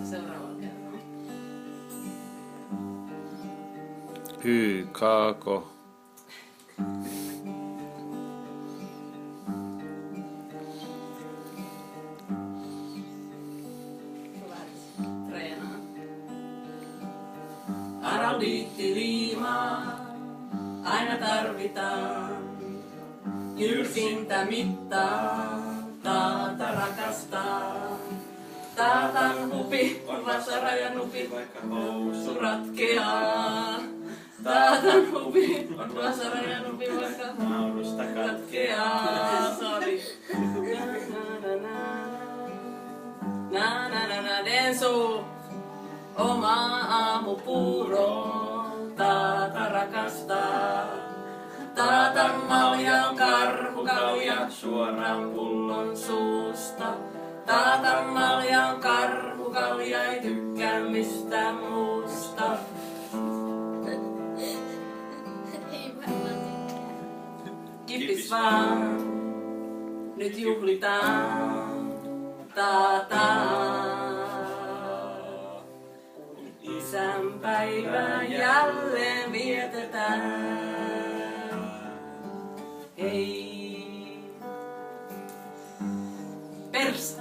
seuraavalla kerralla. Kaako. Treenaa. Araliittiliimaa aina tarvitaan. Jyrsintä mittaa, taata rakastaa. Taatan hupi, vasara ja nupi, vaikka housu ratkeaa. Taatan hupi, vasara ja nupi, vaikka housusta katkeaa. Sori. Na na na na denso, oma aamupuuro, taata rakastaa. Taatan maljan karhukalja suoraan pullon suusta. Taatan maljan karhukalja ei tykkää mistään muusta. Ei varmaan tykkää. Kippis vaan, nyt juhlitaan. Taataan. Isänpäivää jälleen vietetään. Hei. Pers.